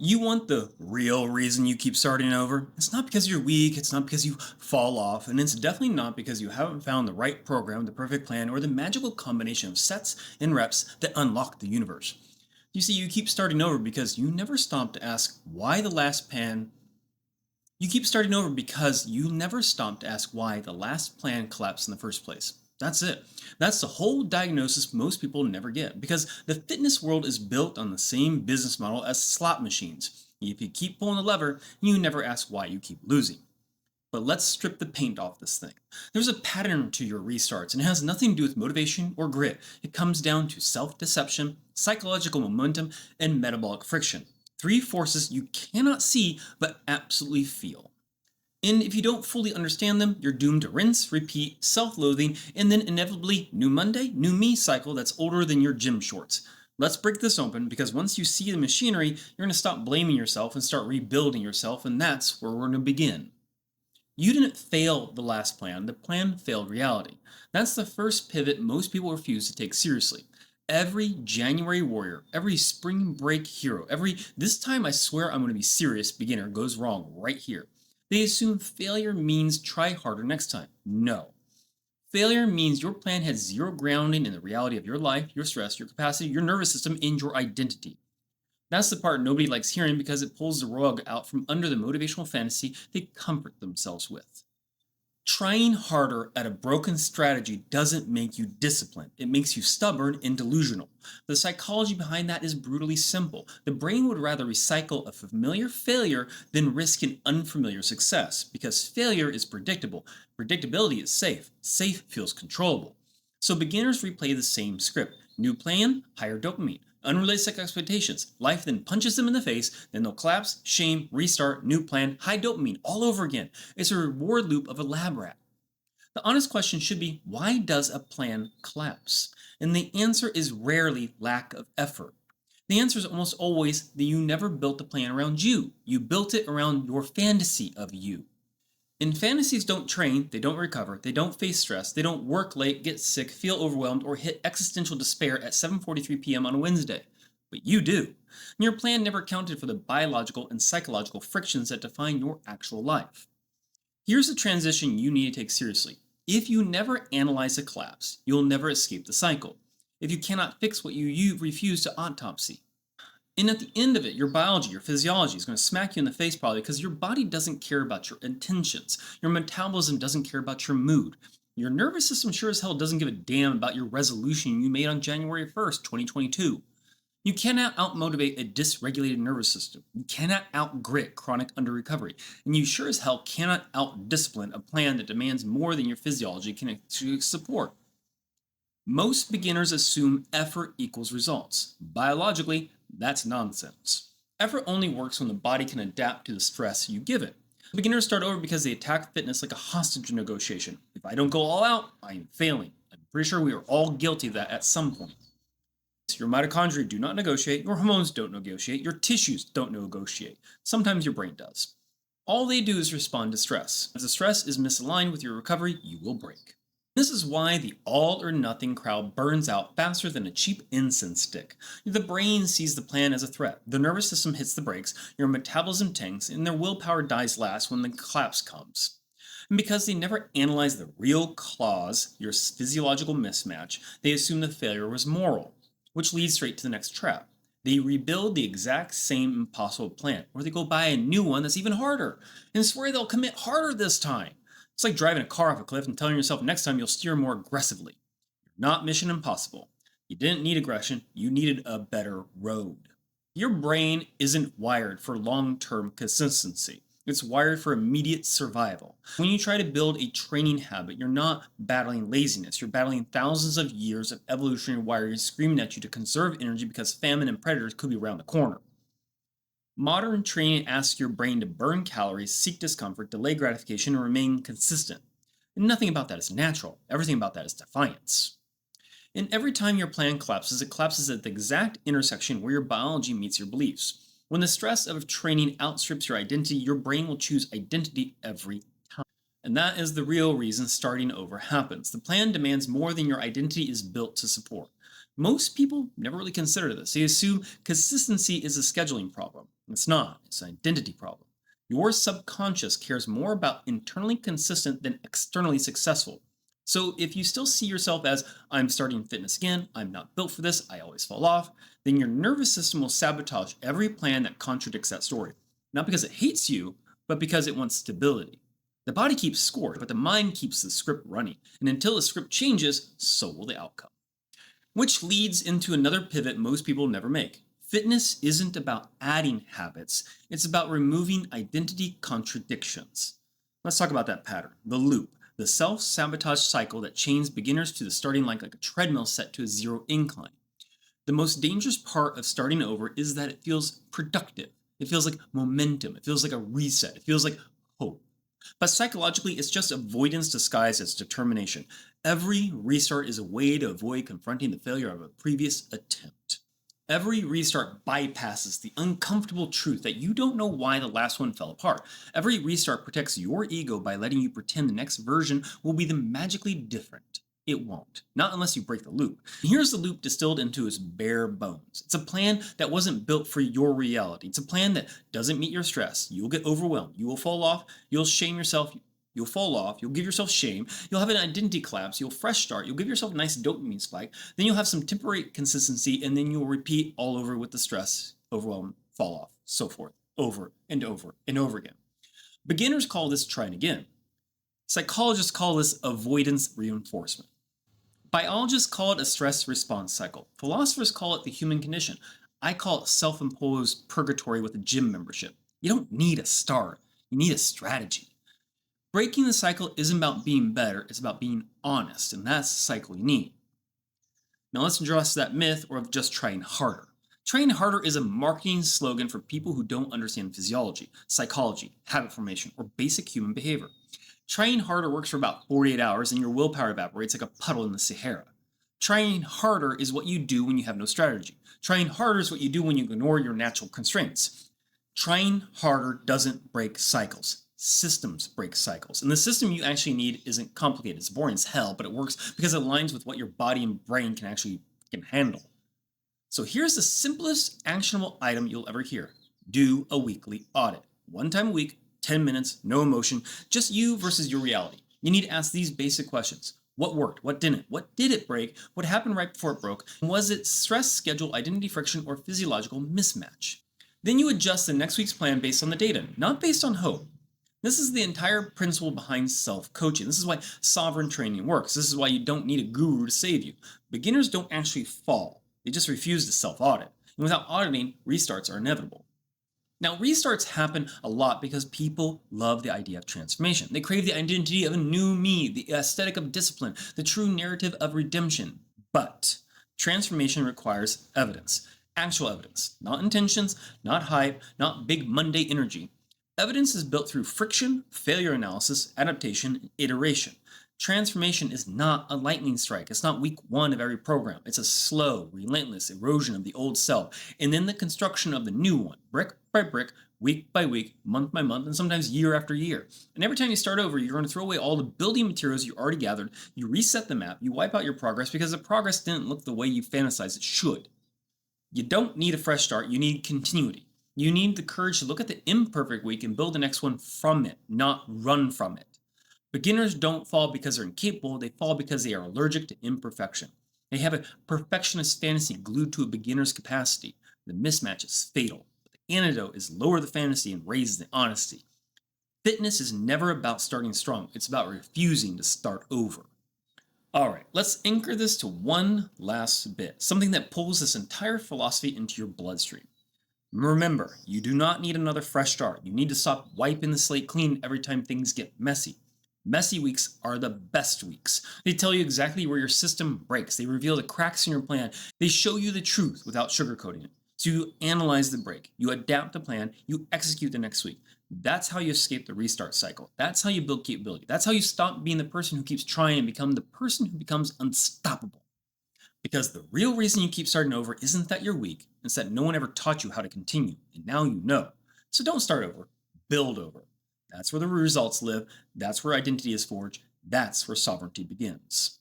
You want the real reason you keep starting over? It's not because you're weak, it's not because you fall off, and it's definitely not because you haven't found the right program, the perfect plan, or the magical combination of sets and reps that unlock the universe. You see, you keep starting over because you never stop to ask why the last plan. You keep starting over because you never stop to ask why the last plan collapsed in the first place. That's it. That's the whole diagnosis most people never get because the fitness world is built on the same business model as slot machines. If you keep pulling the lever, you never ask why you keep losing. But let's strip the paint off this thing. There's a pattern to your restarts, and it has nothing to do with motivation or grit. It comes down to self deception, psychological momentum, and metabolic friction. Three forces you cannot see but absolutely feel. And if you don't fully understand them, you're doomed to rinse, repeat, self loathing, and then inevitably new Monday, new me cycle that's older than your gym shorts. Let's break this open because once you see the machinery, you're going to stop blaming yourself and start rebuilding yourself, and that's where we're going to begin. You didn't fail the last plan, the plan failed reality. That's the first pivot most people refuse to take seriously. Every January warrior, every spring break hero, every this time I swear I'm going to be serious beginner goes wrong right here. They assume failure means try harder next time. No. Failure means your plan has zero grounding in the reality of your life, your stress, your capacity, your nervous system, and your identity. That's the part nobody likes hearing because it pulls the rug out from under the motivational fantasy they comfort themselves with. Trying harder at a broken strategy doesn't make you disciplined. It makes you stubborn and delusional. The psychology behind that is brutally simple. The brain would rather recycle a familiar failure than risk an unfamiliar success because failure is predictable. Predictability is safe. Safe feels controllable. So beginners replay the same script. New plan, higher dopamine. Unrealistic expectations. Life then punches them in the face, then they'll collapse, shame, restart, new plan, high dopamine, all over again. It's a reward loop of a lab rat. The honest question should be, why does a plan collapse? And the answer is rarely lack of effort. The answer is almost always that you never built the plan around you. You built it around your fantasy of you. And fantasies don't train, they don't recover, they don't face stress, they don't work late, get sick, feel overwhelmed, or hit existential despair at 7:43 p.m. on a Wednesday. But you do. And your plan never accounted for the biological and psychological frictions that define your actual life. Here's a transition you need to take seriously. If you never analyze a collapse, you'll never escape the cycle. If you cannot fix what you refuse to autopsy, and at the end of it, your biology, your physiology is going to smack you in the face probably because your body doesn't care about your intentions. Your metabolism doesn't care about your mood. Your nervous system sure as hell doesn't give a damn about your resolution you made on January 1st, 2022. You cannot outmotivate a dysregulated nervous system. You cannot outgrit chronic under-recovery. And you sure as hell cannot outdiscipline a plan that demands more than your physiology can actually support. Most beginners assume effort equals results. Biologically, that's nonsense. Effort only works when the body can adapt to the stress you give it. Beginners start over because they attack fitness like a hostage negotiation. If I don't go all out, I am failing. I'm pretty sure we are all guilty of that at some point. Your mitochondria do not negotiate, your hormones don't negotiate, your tissues don't negotiate. Sometimes your brain does. All they do is respond to stress. If the stress is misaligned with your recovery, you will break. This is why the all or nothing crowd burns out faster than a cheap incense stick. The brain sees the plan as a threat, the nervous system hits the brakes, your metabolism tanks, and their willpower dies last when the collapse comes. And because they never analyze the real cause, your physiological mismatch, they assume the failure was moral, which leads straight to the next trap. They rebuild the exact same impossible plan, or they go buy a new one that's even harder, and swear they'll commit harder this time. It's like driving a car off a cliff and telling yourself next time you'll steer more aggressively. You're not Mission Impossible. You didn't need aggression, you needed a better road. Your brain isn't wired for long-term consistency. It's wired for immediate survival. When you try to build a training habit, you're not battling laziness. You're battling thousands of years of evolutionary wiring screaming at you to conserve energy because famine and predators could be around the corner. Modern training asks your brain to burn calories, seek discomfort, delay gratification, and remain consistent. And nothing about that is natural. Everything about that is defiance. And every time your plan collapses, it collapses at the exact intersection where your biology meets your beliefs. When the stress of training outstrips your identity, your brain will choose identity every time. And that is the real reason starting over happens. The plan demands more than your identity is built to support. Most people never really consider this. They assume consistency is a scheduling problem. It's not, it's an identity problem. Your subconscious cares more about internally consistent than externally successful. So if you still see yourself as, I'm starting fitness again, I'm not built for this, I always fall off, then your nervous system will sabotage every plan that contradicts that story. Not because it hates you, but because it wants stability. The body keeps score, but the mind keeps the script running. And until the script changes, so will the outcome. Which leads into another pivot most people never make. Fitness isn't about adding habits, it's about removing identity contradictions. Let's talk about that pattern, the loop, the self sabotage cycle that chains beginners to the starting line like a treadmill set to a zero incline. The most dangerous part of starting over is that it feels productive. It feels like momentum. It feels like a reset. It feels like hope. But psychologically, it's just avoidance disguised as determination. Every restart is a way to avoid confronting the failure of a previous attempt. Every restart bypasses the uncomfortable truth that you don't know why the last one fell apart. Every restart protects your ego by letting you pretend the next version will be the magically different. It won't. Not unless you break the loop. Here's the loop distilled into its bare bones. It's a plan that wasn't built for your reality. It's a plan that doesn't meet your stress. You'll get overwhelmed. You will fall off. You'll shame yourself. You'll fall off. You'll give yourself shame. You'll have an identity collapse. You'll fresh start. You'll give yourself a nice dopamine spike. Then you'll have some temporary consistency, and then you'll repeat all over with the stress, overwhelm, fall off, so forth, over and over and over again. Beginners call this trying again. Psychologists call this avoidance reinforcement. Biologists call it a stress response cycle. Philosophers call it the human condition. I call it self imposed purgatory with a gym membership. You don't need a start, you need a strategy. Breaking the cycle isn't about being better, it's about being honest, and that's the cycle you need. Now let's address that myth of just trying harder. Trying harder is a marketing slogan for people who don't understand physiology, psychology, habit formation, or basic human behavior. Trying harder works for about 48 hours and your willpower evaporates like a puddle in the Sahara. Trying harder is what you do when you have no strategy. Trying harder is what you do when you ignore your natural constraints. Trying harder doesn't break cycles. Systems break cycles. And the system you actually need isn't complicated. It's boring as hell, but it works because it aligns with what your body and brain can handle. So here's the simplest actionable item you'll ever hear. Do a weekly audit. 1 time a week, 10 minutes, no emotion, just you versus your reality. You need to ask these basic questions. What worked? What didn't? What did it break? What happened right before it broke? Was it stress, schedule, identity friction, or physiological mismatch? Then you adjust the next week's plan based on the data, not based on hope. This is the entire principle behind self-coaching. This is why sovereign training works. This is why you don't need a guru to save you. Beginners don't actually fall. They just refuse to self-audit. And without auditing, restarts are inevitable. Now, restarts happen a lot because people love the idea of transformation. They crave the identity of a new me, the aesthetic of discipline, the true narrative of redemption. But transformation requires evidence, actual evidence, not intentions, not hype, not big Monday energy. Evidence is built through friction, failure analysis, adaptation, and iteration. Transformation is not a lightning strike. It's not week 1 of every program. It's a slow, relentless erosion of the old self, and then the construction of the new one, brick by brick, week by week, month by month, and sometimes year after year. And every time you start over, you're going to throw away all the building materials you already gathered, you reset the map, you wipe out your progress because the progress didn't look the way you fantasized it should. You don't need a fresh start, you need continuity. You need the courage to look at the imperfect week and build the next one from it, not run from it. Beginners don't fall because they're incapable, they fall because they are allergic to imperfection. They have a perfectionist fantasy glued to a beginner's capacity. The mismatch is fatal. But the antidote is lower the fantasy and raise the honesty. Fitness is never about starting strong, it's about refusing to start over. Alright, let's anchor this to one last bit, something that pulls this entire philosophy into your bloodstream. Remember, you do not need another fresh start. You need to stop wiping the slate clean every time things get messy. Messy weeks are the best weeks. They tell you exactly where your system breaks. They reveal the cracks in your plan. They show you the truth without sugarcoating it. So you analyze the break. You adapt the plan. You execute the next week. That's how you escape the restart cycle. That's how you build capability. That's how you stop being the person who keeps trying and become the person who becomes unstoppable. Because the real reason you keep starting over isn't that you're weak, it's that no one ever taught you how to continue, and now you know. So don't start over, build over. That's where the results live, that's where identity is forged, that's where sovereignty begins.